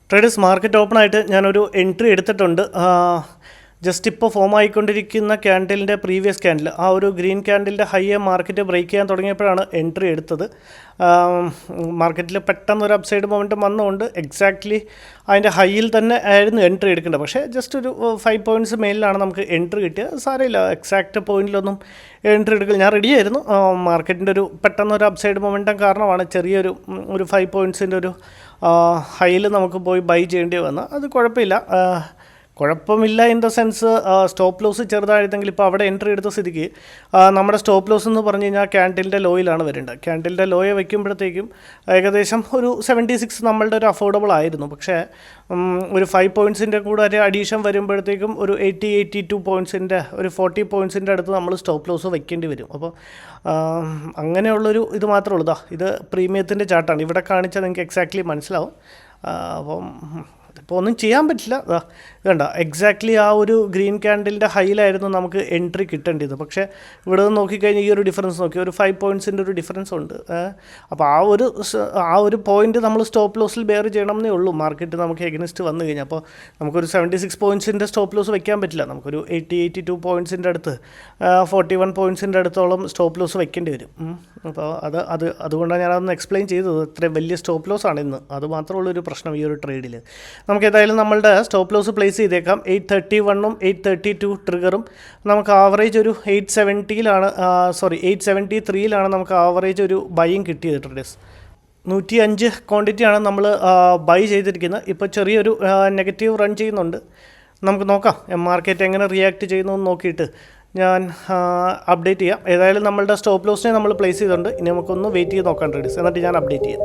Traders market open ആയിട്ട് ഞാനൊരു entry എടുത്തിട്ടുണ്ട്. ജസ്റ്റ് ഇപ്പോൾ ഫോം ആയിക്കൊണ്ടിരിക്കുന്ന ക്യാൻഡിലിൻ്റെ പ്രീവിയസ് ക്യാൻഡിൽ, ആ ഒരു ഗ്രീൻ ക്യാൻഡിലിൻ്റെ ഹൈയെ മാർക്കറ്റ് ബ്രേക്ക് ചെയ്യാൻ തുടങ്ങിയപ്പോഴാണ് എൻട്രി എടുത്തത്. മാർക്കറ്റിൽ പെട്ടെന്നൊരു അപ്സൈഡ് മൊമെൻറ്റം വന്നുകൊണ്ട് എക്സാക്ട്ലി അതിൻ്റെ ഹൈയിൽ തന്നെ ആയിരുന്നു എൻട്രി എടുക്കേണ്ടത്. പക്ഷേ ജസ്റ്റ് ഒരു 5 പോയിൻറ്റ്സ് മേലിലാണ് നമുക്ക് എൻട്രി കിട്ടിയത്. സാരമില്ല, എക്സാക്റ്റ് പോയിൻറ്റിലൊന്നും എൻട്രി എടുക്കില്ല. ഞാൻ റെഡിയായിരുന്നു. മാർക്കറ്റിൻ്റെ ഒരു പെട്ടെന്നൊരു അപ്സൈഡ് മൊമെൻറ്റം കാരണമാണ് ചെറിയൊരു 5 പോയിൻറ്റ്സിൻ്റെ ഒരു ഹൈയിൽ നമുക്ക് പോയി ബൈ ചെയ്യേണ്ടി വന്നു. അത് കുഴപ്പമില്ല in the sense stop loss ചെറുതായിരുന്നെങ്കിൽ ഇപ്പോൾ അവിടെ എൻട്രി എടുത്ത സ്ഥിതിക്ക് നമ്മുടെ സ്റ്റോപ്പ് ലോസ് എന്ന് പറഞ്ഞു കഴിഞ്ഞാൽ ക്യാൻഡിലിൻ്റെ ലോയിലാണ് വരേണ്ടത്. ക്യാൻഡിലിൻ്റെ ലോയെ വയ്ക്കുമ്പോഴത്തേക്കും ഏകദേശം ഒരു 76 നമ്മളുടെ ഒരു അഫോർഡബിൾ ആയിരുന്നു. പക്ഷേ ഒരു 5 പോയിൻറ്റ്സിൻ്റെ കൂടെ ഒരു അഡീഷൻ വരുമ്പോഴത്തേക്കും ഒരു 82 പോയിൻറ്റ്സിൻ്റെ ഒരു 40 പോയിൻറ്റ്സിൻ്റെ അടുത്ത് നമ്മൾ സ്റ്റോപ്പ് ലോസ് വയ്ക്കേണ്ടി വരും. അപ്പോൾ അങ്ങനെയുള്ളൊരു ഇത് മാത്രമേ ഉള്ളൂ. ഇത് പ്രീമിയത്തിൻ്റെ ചാർട്ടാണ്. ഇവിടെ കാണിച്ചാൽ നിങ്ങൾക്ക് എക്സാക്ട്ലി മനസ്സിലാവും. അപ്പം ഇപ്പോൾ ഒന്നും ചെയ്യാൻ പറ്റില്ല. ഇതുണ്ട എക്സാക്ട്ലി ആ ഒരു ഗ്രീൻ ക്യാൻഡിലിൻ്റെ ഹൈയിലായിരുന്നു നമുക്ക് എൻട്രി കിട്ടേണ്ടത്. പക്ഷേ ഇവിടെ നിന്ന് നോക്കിക്കഴിഞ്ഞാൽ ഈ ഒരു ഡിഫറൻസ് നോക്കി ഒരു 5 പോയിൻറ്റ്സിൻ്റെ ഒരു ഡിഫറൻസ് ഉണ്ട്. അപ്പോൾ ആ ഒരു പോയിൻറ്റ് നമ്മൾ സ്റ്റോപ്പ് ലോസിൽ ബെയർ ചെയ്യണമെന്നേ ഉള്ളൂ. മാർക്കറ്റ് നമുക്ക് എഗനിസ്റ്റ് വന്നു കഴിഞ്ഞാൽ അപ്പോൾ നമുക്കൊരു 76 പോയിൻറ്റ്സിൻ്റെ സ്റ്റോപ്പ് ലോസ് വയ്ക്കാൻ പറ്റില്ല. നമുക്കൊരു 82 പോയിൻറ്റ്സിൻ്റെ അടുത്ത് 41 പോയിൻറ്റ്സിൻ്റെ അടുത്തോളം സ്റ്റോപ്പ് ലോസ് വയ്ക്കേണ്ടി വരും. അപ്പോൾ അതുകൊണ്ടാണ് ഞാനതൊന്ന് എക്സ്പ്ലെയിൻ ചെയ്തത്. ഇത്രയും വലിയ സ്റ്റോപ്പ് ലോസ് ആണ് ഇന്ന്. അത് മാത്രമുള്ളൊരു പ്രശ്നം ഈ ഒരു ട്രേഡിൽ. നമുക്ക് ഏതായാലും നമ്മളുടെ സ്റ്റോപ്പ് ലോസ് പ്ലേസ് ചെയ്തേക്കാം. 831 832 ട്രിഗറും നമുക്ക് ആവറേജ് ഒരു 873യിലാണ് നമുക്ക് ആവറേജ് ഒരു ബൈയും കിട്ടിയത്. ട്രേഡേഴ്സ് 105 ക്വാണ്ടിറ്റിയാണ് നമ്മൾ ബൈ ചെയ്തിരിക്കുന്നത്. ഇപ്പോൾ ചെറിയൊരു നെഗറ്റീവ് റൺ ചെയ്യുന്നുണ്ട്. നമുക്ക് നോക്കാം മാർക്കറ്റ് എങ്ങനെ റിയാക്ട് ചെയ്യുന്നു എന്ന് നോക്കിയിട്ട് ഞാൻ അപ്ഡേറ്റ് ചെയ്യാം. ഏതായാലും നമ്മളുടെ സ്റ്റോപ്പ് ലോസിനെ നമ്മൾ പ്ലേസ് ചെയ്തിട്ടുണ്ട്. ഇനി നമുക്കൊന്ന് വെയിറ്റ് ചെയ്ത് നോക്കാം ട്രേഡേഴ്സ്, എന്നിട്ട് ഞാൻ അപ്ഡേറ്റ് ചെയ്യാം.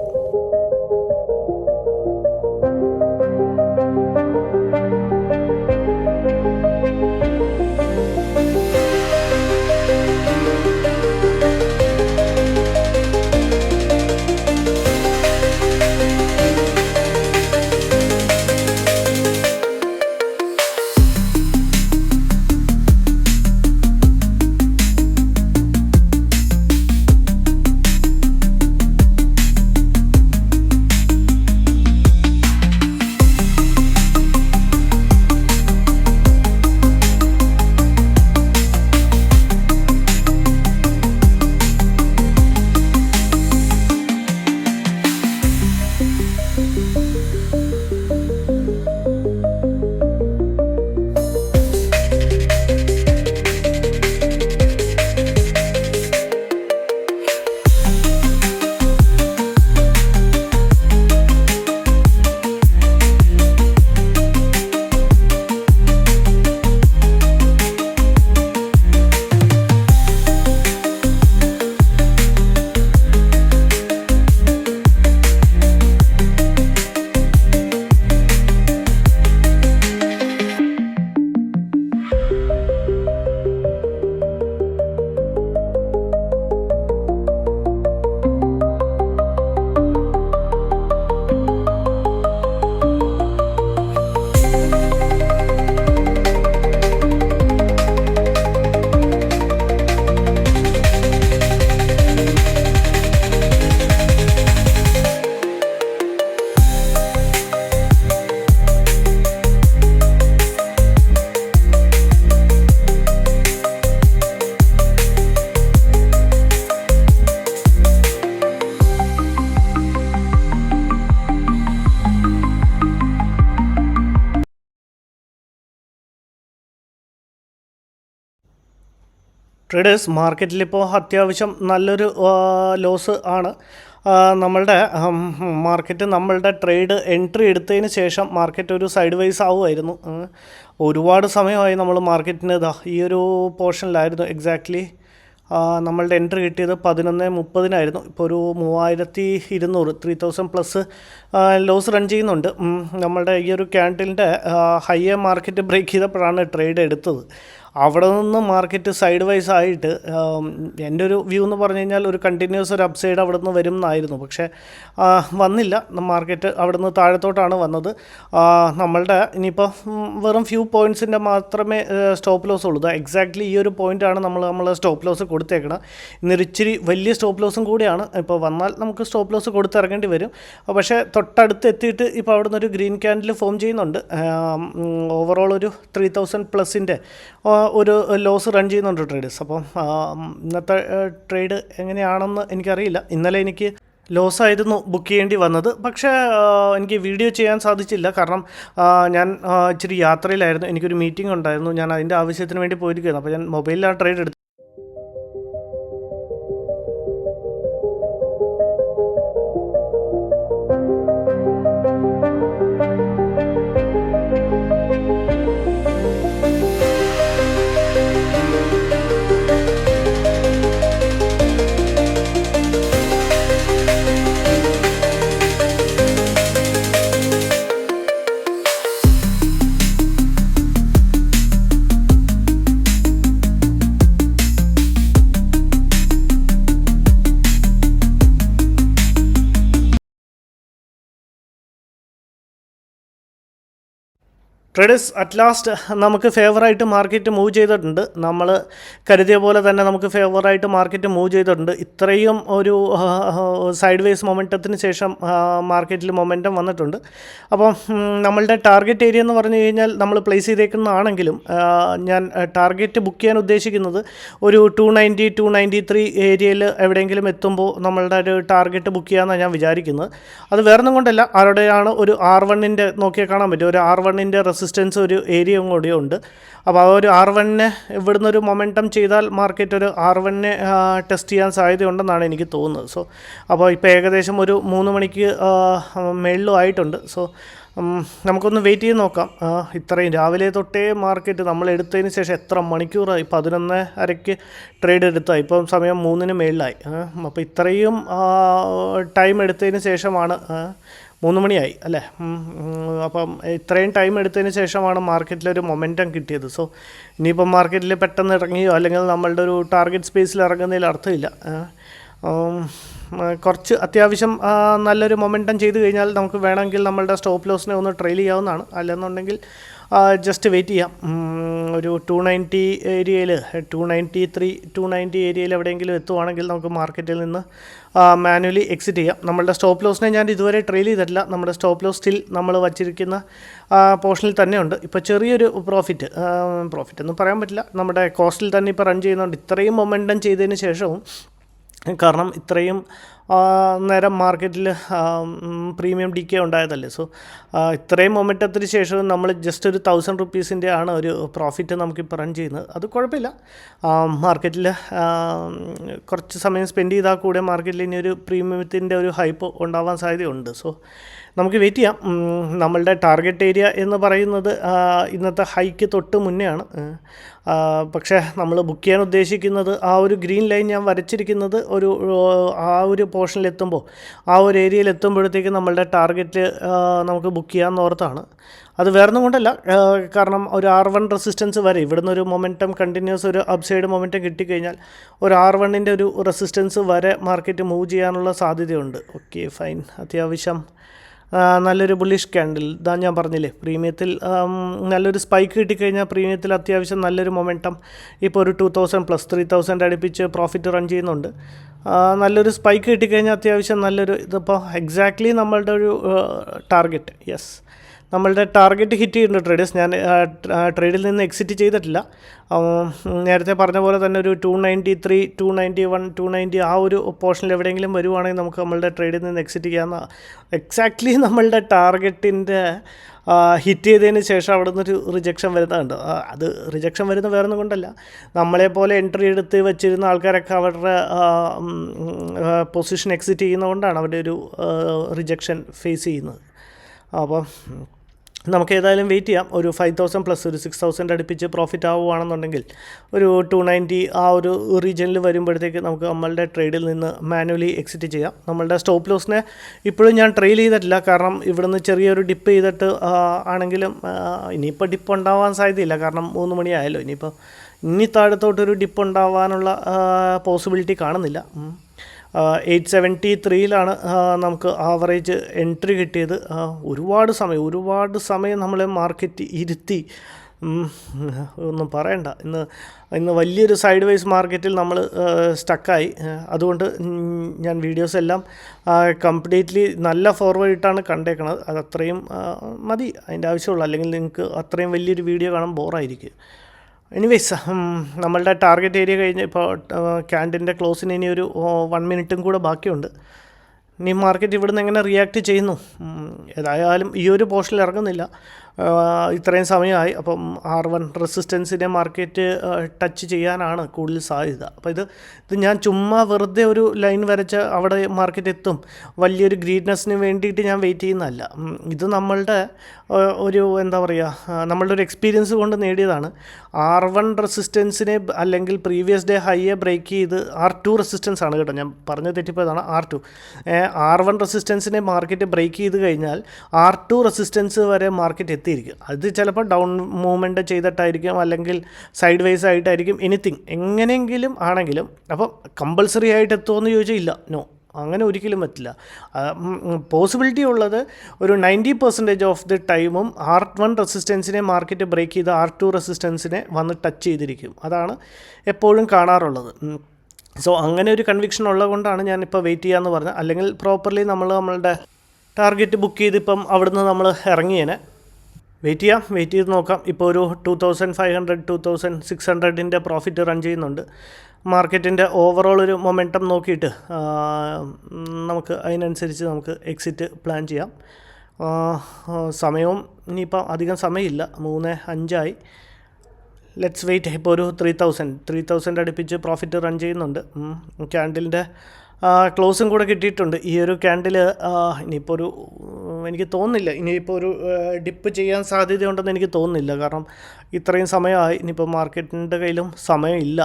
ട്രേഡേഴ്സ് മാർക്കറ്റിലിപ്പോൾ അത്യാവശ്യം നല്ലൊരു ലോസ് ആണ്. നമ്മളുടെ മാർക്കറ്റ് നമ്മളുടെ ട്രേഡ് എൻട്രി എടുത്തതിന് ശേഷം മാർക്കറ്റ് ഒരു സൈഡ് വൈസ് ആവുമായിരുന്നു. ഒരുപാട് സമയമായി നമ്മൾ മാർക്കറ്റിന് ഈ ഒരു പോർഷനിലായിരുന്നു. എക്സാക്ട്ലി നമ്മളുടെ എൻട്രി കിട്ടിയത് 11:30 ഇപ്പോൾ ഒരു 3200 3000 പ്ലസ് ലോസ് റൺ ചെയ്യുന്നുണ്ട്. നമ്മളുടെ ഈ ഒരു ക്യാൻഡിലിൻ്റെ ഹൈയെ മാർക്കറ്റ് ബ്രേക്ക് ചെയ്തപ്പോഴാണ് ട്രേഡ് എടുത്തത്. അവിടെ നിന്ന് മാർക്കറ്റ് സൈഡ് വൈസ് ആയിട്ട് എൻ്റെ ഒരു വ്യൂ എന്ന് പറഞ്ഞു കഴിഞ്ഞാൽ ഒരു കണ്ടിന്യൂസ് ഒരു അപ്സൈഡ് അവിടെ നിന്ന് വരും എന്നായിരുന്നു. പക്ഷേ വന്നില്ല. മാർക്കറ്റ് അവിടെ നിന്ന് താഴത്തോട്ടാണ് വന്നത്. നമ്മളുടെ ഇനിയിപ്പോൾ വെറും ഫ്യൂ പോയിൻറ്റ്സിൻ്റെ മാത്രമേ സ്റ്റോപ്പ് ലോസ് ഉള്ളൂ. എക്സാക്ട്ലി ഈ ഒരു പോയിൻ്റാണ് നമ്മൾ സ്റ്റോപ്പ് ലോസ് കൊടുത്തേക്കണം. ഇന്നൊരു ഇച്ചിരി വലിയ സ്റ്റോപ്പ് ലോസും കൂടിയാണ്. ഇപ്പോൾ വന്നാൽ നമുക്ക് സ്റ്റോപ്പ് ലോസ് കൊടുത്തിറങ്ങേണ്ടി വരും. പക്ഷേ തൊട്ടടുത്ത് എത്തിയിട്ട് ഇപ്പോൾ അവിടെ നിന്നൊരു ഗ്രീൻ ക്യാൻഡിൽ ഫോം ചെയ്യുന്നുണ്ട്. ഓവറോൾ ഒരു 3000 പ്ലസിൻ്റെ ഒരു ലോസ് റൺ ചെയ്യുന്നുണ്ട് ട്രേഡേഴ്സ്. അപ്പം ഇന്നത്തെ ട്രേഡ് എങ്ങനെയാണെന്ന് എനിക്കറിയില്ല. ഇന്നലെ എനിക്ക് ലോസ് ആയിരുന്നു ബുക്ക് ചെയ്യേണ്ടി വന്നത്. പക്ഷേ എനിക്ക് വീഡിയോ ചെയ്യാൻ സാധിച്ചില്ല. കാരണം ഞാൻ ഇച്ചിരി യാത്രയിലായിരുന്നു. എനിക്കൊരു മീറ്റിംഗ് ഉണ്ടായിരുന്നു. ഞാൻ അതിൻ്റെ ആവശ്യത്തിന് വേണ്ടി പോയിരിക്കുകയായിരുന്നു. അപ്പോൾ ഞാൻ മൊബൈലിലാണ് ട്രേഡ് എടുത്തത്. ട്രേഡേഴ്സ് അറ്റ് ലാസ്റ്റ് നമുക്ക് ഫേവറായിട്ട് മാർക്കറ്റ് മൂവ് ചെയ്തിട്ടുണ്ട്. നമ്മൾ കരുതിയ പോലെ തന്നെ നമുക്ക് ഫേവറായിട്ട് മാർക്കറ്റ് മൂവ് ചെയ്തിട്ടുണ്ട്. ഇത്രയും ഒരു സൈഡ് വേസ് മൊമെൻറ്റത്തിന് ശേഷം മാർക്കറ്റിൽ മൊമെൻറ്റം വന്നിട്ടുണ്ട്. അപ്പം നമ്മളുടെ ടാർഗറ്റ് ഏരിയ എന്ന് പറഞ്ഞു കഴിഞ്ഞാൽ നമ്മൾ പ്ലേസ് ചെയ്തേക്കുന്നതാണെങ്കിലും ഞാൻ ടാർഗറ്റ് ബുക്ക് ചെയ്യാൻ ഉദ്ദേശിക്കുന്നത് ഒരു 290, 293 ഏരിയയിൽ എവിടെയെങ്കിലും എത്തുമ്പോൾ നമ്മളുടെ ഒരു ടാർഗറ്റ് ബുക്ക് ചെയ്യാമെന്നാണ് ഞാൻ വിചാരിക്കുന്നത്. അത് വേറൊന്നും കൊണ്ടല്ല, ആരുടെയാണ് ഒരു R1-ൻ്റെ നോക്കിയാൽ കാണാൻ പറ്റും. ഒരു R1-ൻ്റെ റെസിസ്റ്റൻസ് ഒരു ഏരിയയും കൂടി ഉണ്ട്. അപ്പോൾ ആ ഒരു R1-നെ ഇവിടുന്ന് ഒരു മൊമെൻറ്റം ചെയ്താൽ മാർക്കറ്റ് ഒരു R1-നെ ടെസ്റ്റ് ചെയ്യാൻ സാധ്യതയുണ്ടെന്നാണ് എനിക്ക് തോന്നുന്നത്. സോ അപ്പോൾ ഇപ്പോൾ ഏകദേശം ഒരു 3 മണിക്ക് മേളിലും ആയിട്ടുണ്ട്. സോ നമുക്കൊന്ന് വെയിറ്റ് ചെയ്ത് നോക്കാം. ഇത്രയും രാവിലെ തൊട്ടേ മാർക്കറ്റ് നമ്മൾ എടുത്തതിന് ശേഷം എത്ര മണിക്കൂറായി? 11:30 ട്രേഡ് എടുത്താൽ ഇപ്പം സമയം 3-ന് മേളിലായി. അപ്പോൾ ഇത്രയും ടൈം എടുത്തതിന് ശേഷമാണ് 3 മണിയായി അല്ലേ? അപ്പം ഇത്രയും ടൈം എടുത്തതിന് ശേഷമാണ് മാർക്കറ്റിലൊരു മൊമെൻറ്റം കിട്ടിയത്. സോ ഇനിയിപ്പം മാർക്കറ്റിൽ പെട്ടെന്ന് ഇറങ്ങിയോ അല്ലെങ്കിൽ നമ്മളുടെ ഒരു ടാർഗറ്റ് സ്പേസിൽ ഇറങ്ങുന്നതിൽ അർത്ഥമില്ല. കുറച്ച് അത്യാവശ്യം നല്ലൊരു മൊമെൻറ്റം ചെയ്ത് കഴിഞ്ഞാൽ നമുക്ക് വേണമെങ്കിൽ നമ്മളുടെ സ്റ്റോപ്പ് ലോസിനെ ഒന്ന് ട്രെയിൽ ചെയ്യാവുന്നതാണ്. അല്ലെന്നുണ്ടെങ്കിൽ ജസ്റ്റ് വെയിറ്റ് ചെയ്യാം. ഒരു 290 ഏരിയയിൽ 293, 290 ഏരിയയിൽ എവിടെയെങ്കിലും എത്തുവാണെങ്കിൽ നമുക്ക് മാർക്കറ്റിൽ നിന്ന് മാനുവലി എക്സിറ്റ് ചെയ്യാം. നമ്മളുടെ സ്റ്റോപ്പ് ലോസിനെ ഞാൻ ഇതുവരെ ട്രെയിൽ ചെയ്തിട്ടില്ല. നമ്മുടെ സ്റ്റോപ്പ് ലോസ് സ്റ്റിൽ നമ്മൾ വച്ചിരിക്കുന്ന പോർഷനിൽ തന്നെയുണ്ട്. ഇപ്പോൾ ചെറിയൊരു പ്രോഫിറ്റ് എന്ന് പറയാൻ പറ്റില്ല, നമ്മുടെ കോസ്റ്റിൽ തന്നെ ഇപ്പോൾ റൺ ചെയ്യുന്നുണ്ട്. ഇത്രയും മൊമെൻറ്റം ചെയ്തതിന് ശേഷവും, കാരണം ഇത്രയും നേരം മാർക്കറ്റിൽ പ്രീമിയം ഡിക്കേ ഉണ്ടായതല്ലേ. സോ ഇത്രയും മൊമെൻറ്റത്തിന് ശേഷവും നമ്മൾ ജസ്റ്റ് ഒരു 1000 റുപ്പീസിൻ്റെ ആണ് ഒരു പ്രോഫിറ്റ് നമുക്കിപ്പോൾ റൺ ചെയ്യുന്നത്. അത് കുഴപ്പമില്ല. മാർക്കറ്റിൽ കുറച്ച് സമയം സ്പെൻഡ് ചെയ്താൽ കൂടെ മാർക്കറ്റിൽ ഇനി ഒരു പ്രീമിയത്തിൻ്റെ ഒരു ഹൈപ്പ് ഉണ്ടാവാൻ സാധ്യതയുണ്ട്. സോ നമുക്ക് വെയിറ്റ് ചെയ്യാം. നമ്മളുടെ ടാർഗറ്റ് ഏരിയ എന്ന് പറയുന്നത് ഇന്നത്തെ ഹൈക്ക് തൊട്ട് മുന്നേ ആണ്. പക്ഷേ നമ്മൾ ബുക്ക് ചെയ്യാൻ ഉദ്ദേശിക്കുന്നത് ആ ഒരു ഗ്രീൻ ലൈൻ ഞാൻ വരച്ചിരിക്കുന്നത് ആ ഒരു പോർഷനിലെത്തുമ്പോൾ, ആ ഒരു ഏരിയയിൽ എത്തുമ്പോഴത്തേക്ക് നമ്മളുടെ ടാർഗറ്റ് നമുക്ക് ബുക്ക് ചെയ്യാമെന്ന് ഓർത്താണ്. അത് വേറൊന്നും കൊണ്ടല്ല, കാരണം ഒരു R1 റെസിസ്റ്റൻസ് വരെ ഇവിടുന്ന് ഒരു മൊമെൻറ്റം കണ്ടിന്യൂസ് ഒരു അപ്സൈഡ് മൊമെൻറ്റം കിട്ടിക്കഴിഞ്ഞാൽ ഒരു R1-ൻ്റെ ഒരു റെസിസ്റ്റൻസ് വരെ മാർക്കറ്റ് മൂവ് ചെയ്യാനുള്ള സാധ്യതയുണ്ട്. Okay fine. അത്യാവശ്യം നല്ലൊരു ബുള്ളിഷ് ക്യാൻഡിൽ. ഇതാ ഞാൻ പറഞ്ഞില്ലേ, പ്രീമിയത്തിൽ നല്ലൊരു സ്പൈക്ക് കിട്ടിക്കഴിഞ്ഞാൽ പ്രീമിയത്തിൽ അത്യാവശ്യം നല്ലൊരു മൊമെൻറ്റം ഇപ്പോൾ ഒരു 2000+ 3000 അടുപ്പിച്ച് പ്രോഫിറ്റ് റൺ ചെയ്യുന്നുണ്ട്. നല്ലൊരു സ്പൈക്ക് കിട്ടിക്കഴിഞ്ഞാൽ അത്യാവശ്യം നല്ലൊരു ഇതിപ്പോൾ എക്സാക്ട്ലി നമ്മളുടെ ഒരു ടാർഗറ്റ്, യെസ്, നമ്മളുടെ ടാർഗറ്റ് ഹിറ്റ് ചെയ്യുന്നുണ്ട് ട്രേഡേഴ്സ്. ഞാൻ ട്രേഡിൽ നിന്ന് എക്സിറ്റ് ചെയ്തിട്ടില്ല. നേരത്തെ പറഞ്ഞ പോലെ തന്നെ ഒരു 293, 291, 290 ആ ഒരു പോർഷനിൽ എവിടെയെങ്കിലും വരുവാണെങ്കിൽ നമുക്ക് നമ്മളുടെ ട്രേഡിൽ നിന്ന് എക്സിറ്റ് ചെയ്യാവുന്ന, എക്സാക്ട്ലി നമ്മളുടെ ടാർഗറ്റിൻ്റെ ഹിറ്റ് ചെയ്തതിന് ശേഷം അവിടെ നിന്നൊരു റിജക്ഷൻ വരുന്നുണ്ട്. അത് റിജക്ഷൻ വരുന്ന വേറൊന്നും കൊണ്ടല്ല, നമ്മളെപ്പോലെ എൻട്രി എടുത്ത് വെച്ചിരുന്ന ആൾക്കാരൊക്കെ അവരുടെ പൊസിഷൻ എക്സിറ്റ് ചെയ്യുന്നതുകൊണ്ടാണ് അവരുടെ ഒരു റിജക്ഷൻ ഫേസ് ചെയ്യുന്നത്. അപ്പം നമുക്ക് ഏതായാലും വെയിറ്റ് ചെയ്യാം. ഒരു 5000+ ഒരു 6000 അടുപ്പിച്ച് പ്രോഫിറ്റ് ആവുകയാണെന്നുണ്ടെങ്കിൽ ഒരു 290 ആ ഒരു റീജിയനിൽ വരുമ്പോഴത്തേക്ക് നമുക്ക് നമ്മളുടെ ട്രേഡിൽ നിന്ന് മാനുവലി എക്സിറ്റ് ചെയ്യാം. നമ്മളുടെ സ്റ്റോപ്പ് ലോസിനെ ഇപ്പോഴും ഞാൻ ട്രെയിൽ ചെയ്തിട്ടില്ല, കാരണം ഇവിടുന്ന് ചെറിയൊരു ഡിപ്പ് ചെയ്തിട്ട് ആണെങ്കിലും ഇനിയിപ്പോൾ ഡിപ്പ് ഉണ്ടാവാൻ സാധ്യതയില്ല, കാരണം 3 മണിയായല്ലോ. ഇനിയിപ്പോൾ ഇനി താഴത്തോട്ടൊരു ഡിപ്പ് ഉണ്ടാവാനുള്ള പോസിബിലിറ്റി കാണുന്നില്ല. 873 നമുക്ക് ആവറേജ് എൻട്രി കിട്ടിയത്. ഒരുപാട് സമയം നമ്മളെ മാർക്കറ്റ് ഇരുത്തി, ഒന്നും പറയണ്ട. ഇന്ന് വലിയൊരു സൈഡ് വൈസ് മാർക്കറ്റിൽ നമ്മൾ സ്റ്റക്കായി. അതുകൊണ്ട് ഞാൻ വീഡിയോസ് എല്ലാം കംപ്ലീറ്റ്ലി നല്ല ഫോർവേഡ് ഇട്ടാണ് കണ്ടേക്കണത്. അതത്രയും മതി, അതിൻ്റെ ആവശ്യമുള്ളൂ. അല്ലെങ്കിൽ നിങ്ങൾക്ക് അത്രയും വലിയൊരു വീഡിയോ കാണാൻ ബോറായിരിക്കും. എനിവേയ്സ്, നമ്മളുടെ ടാർഗറ്റ് ഏരിയ കഴിഞ്ഞ് ഇപ്പോൾ ക്യാൻഡിൻ്റെ ക്ലോസിന് ഇനി ഒരു 1 മിനിറ്റും കൂടെ ബാക്കിയുണ്ട്. ഇനി മാർക്കറ്റ് ഇവിടുന്ന് എങ്ങനെ റിയാക്ട് ചെയ്യുന്നു? ഏതായാലും ഈ ഒരു പോർഷനിൽ ഇറങ്ങുന്നില്ല, ഇത്രയും സമയമായി. അപ്പം R1 റെസിസ്റ്റൻസിനെ മാർക്കറ്റ് ടച്ച് ചെയ്യാനാണ് കൂടുതൽ സാധ്യത. അപ്പോൾ ഇത് ഞാൻ ചുമ്മാ വെറുതെ ഒരു ലൈൻ വരച്ച് അവിടെ മാർക്കറ്റ് എത്തും, വലിയൊരു ഗ്രീഡ്നെസ്സിന് വേണ്ടിയിട്ട് ഞാൻ വെയിറ്റ് ചെയ്യുന്നതല്ല. ഇത് നമ്മളുടെ ഒരു എന്താ പറയുക, നമ്മളുടെ ഒരു എക്സ്പീരിയൻസ് കൊണ്ട് നേടിയതാണ്. R1 റെസിസ്റ്റൻസിനെ അല്ലെങ്കിൽ പ്രീവിയസ് ഡേ ഹൈയെ ബ്രേക്ക് ചെയ്ത് R2 റെസിസ്റ്റൻസ് ആണ് കേട്ടോ, ഞാൻ പറഞ്ഞ തെറ്റിപ്പോയതാണ്. R1 റെസിസ്റ്റൻസിനെ മാർക്കറ്റ് ബ്രേക്ക് ചെയ്ത് കഴിഞ്ഞാൽ R2 റെസിസ്റ്റൻസ് വരെ മാർക്കറ്റ് എത്തിയിരിക്കും. അത് ചിലപ്പോൾ ഡൗൺ മൂവ്മെൻറ്റ് ചെയ്തിട്ടായിരിക്കും, അല്ലെങ്കിൽ സൈഡ് വൈസ് ആയിട്ടായിരിക്കും, എങ്ങനെയെങ്കിലും ആണെങ്കിലും. അപ്പം കമ്പൾസറി ആയിട്ട് എത്തുമെന്ന് ചോദിച്ചാൽ ഇല്ല, നോ, അങ്ങനെ ഒരിക്കലും പറ്റില്ല. പോസിബിലിറ്റി ഉള്ളത് ഒരു 90% ഓഫ് ദി ടൈമും R1 റെസിസ്റ്റൻസിനെ മാർക്കറ്റ് ബ്രേക്ക് ചെയ്ത് R2 റെസിസ്റ്റൻസിനെ വന്ന് ടച്ച് ചെയ്തിരിക്കും. അതാണ് എപ്പോഴും കാണാറുള്ളത്. സോ അങ്ങനെ ഒരു കൺവിക്ഷൻ ഉള്ളത് കൊണ്ടാണ് ഞാനിപ്പോൾ വെയിറ്റ് ചെയ്യാമെന്ന് പറഞ്ഞത്. അല്ലെങ്കിൽ പ്രോപ്പർലി നമ്മളുടെ ടാർഗറ്റ് ബുക്ക് ചെയ്ത് ഇപ്പം അവിടുന്ന് നമ്മൾ ഇറങ്ങിയേനെ. വെയിറ്റ് ചെയ്ത് നോക്കാം. ഇപ്പോൾ ഒരു 2500 2600 പ്രോഫിറ്റ് റൺ ചെയ്യുന്നുണ്ട്. മാർക്കറ്റിൻ്റെ ഓവറോൾ ഒരു മൊമെൻറ്റം നോക്കിയിട്ട് നമുക്ക് അതിനനുസരിച്ച് നമുക്ക് എക്സിറ്റ് പ്ലാൻ ചെയ്യാം. സമയവും ഇനിയിപ്പോൾ അധികം സമയമില്ല, 3:05 ലെറ്റ്സ് വെയിറ്റ്. ഇപ്പോൾ ഒരു 3000 അടുപ്പിച്ച് പ്രോഫിറ്റ് റൺ ചെയ്യുന്നുണ്ട്. ക്യാൻഡിലിൻ്റെ ക്ലോസും കൂടെ കിട്ടിയിട്ടുണ്ട്. ഈ ഒരു ക്യാൻഡിൽ ഇനിയിപ്പോൾ എനിക്ക് തോന്നുന്നില്ല ഇനിയിപ്പോൾ ഒരു ഡിപ്പ് ചെയ്യാൻ സാധ്യതയുണ്ടെന്ന് എനിക്ക് തോന്നുന്നില്ല. കാരണം ഇത്രയും സമയമായി, ഇനിയിപ്പോൾ മാർക്കറ്റിൻ്റെ കയ്യിലും സമയമില്ല.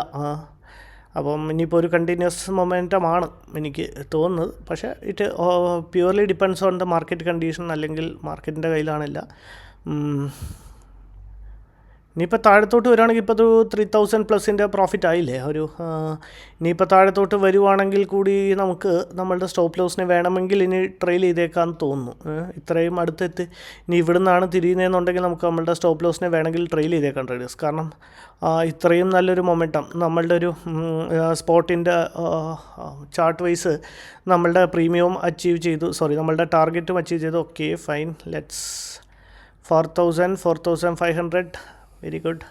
അപ്പം ഇനിയിപ്പോൾ ഒരു കണ്ടിന്യൂസ് മൊമെൻറ്റമാണ് എനിക്ക് തോന്നുന്നത്. പക്ഷേ it purely depends on the market condition, അല്ലെങ്കിൽ മാർക്കറ്റിൻ്റെ കയ്യിലാണില്ല. ഇനിയിപ്പോൾ താഴത്തോട്ട് വരുവാണെങ്കിൽ ഇപ്പോൾ ഒരു 3000+ പ്രോഫിറ്റ് ആയില്ലേ. ഇനിയിപ്പോൾ താഴത്തോട്ട് വരുവാണെങ്കിൽ കൂടി നമുക്ക് നമ്മളുടെ സ്റ്റോപ്പ് ലോസിനെ വേണമെങ്കിൽ ഇനി ട്രെയിൽ ചെയ്തേക്കാമെന്ന് തോന്നുന്നു. ഇത്രയും അടുത്തെത്തി ഇനി ഇവിടുന്നാണ് തിരിയുന്നതെന്നുണ്ടെങ്കിൽ നമുക്ക് നമ്മളുടെ സ്റ്റോപ്പ് ലോസിനെ വേണമെങ്കിൽ ട്രെയിൽ ചെയ്തേക്കാം ട്രേഡേഴ്സ്. കാരണം ഇത്രയും നല്ലൊരു മൊമെൻറ്റം നമ്മളുടെ ഒരു സ്പോട്ടിൻ്റെ ചാർട്ട് വൈസ് നമ്മളുടെ പ്രീമിയവും അച്ചീവ് ചെയ്തു, നമ്മളുടെ ടാർഗറ്റും അച്ചീവ് ചെയ്തു. Okay fine, let's 4500 very good.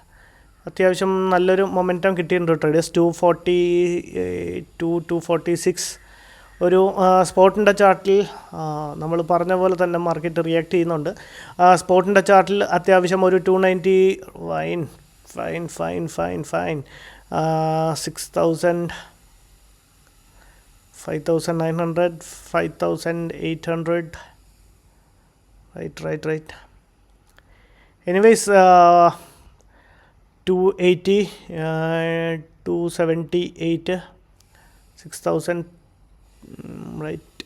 അത്യാവശ്യം നല്ലൊരു മൊമെൻറ്റം കിട്ടിയിട്ടുണ്ട് ട്രേഡേഴ്സ്. 242 246 ഒരു സ്പോട്ടിൻ്റെ ചാർട്ടിൽ നമ്മൾ പറഞ്ഞ പോലെ തന്നെ മാർക്കറ്റ് റിയാക്ട് ചെയ്യുന്നുണ്ട്. സ്പോട്ടിൻ്റെ ചാർട്ടിൽ അത്യാവശ്യം ഒരു 290 ഫൈൻ 6000 5900 5800 റൈറ്റ്. എനിവേസ് 280 278 6000 റൈറ്റ്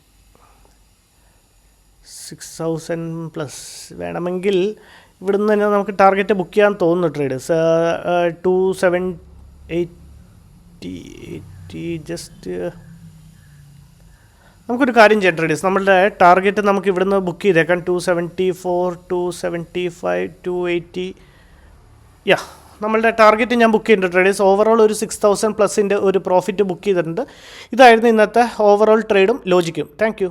6000+ വേണമെങ്കിൽ ഇവിടുന്ന് തന്നെ നമുക്ക് ടാർഗറ്റ് ബുക്ക് ചെയ്യാൻ തോന്നുന്നു ട്രേഡേഴ്സ്. 270 ജസ്റ്റ് നമുക്കൊരു കാര്യം ചെയ്യാം ട്രേഡേഴ്സ്, നമ്മളുടെ ടാർഗറ്റ് നമുക്ക് ഇവിടുന്ന് ബുക്ക് ചെയ്തേക്കാം. 274 275 280 നമ്മളുടെ ടാർഗറ്റ് ഞാൻ ബുക്ക് ചെയ്തിട്ടുണ്ട് ട്രേഡേഴ്സ്. ഓവറോൾ ഒരു 6000+ ഒരു പ്രോഫിറ്റ് ബുക്ക് ചെയ്തിട്ടുണ്ട്. ഇതായിരുന്നു ഇന്നത്തെ ഓവറോൾ ട്രേഡും ലോജിക്കും. Thank U.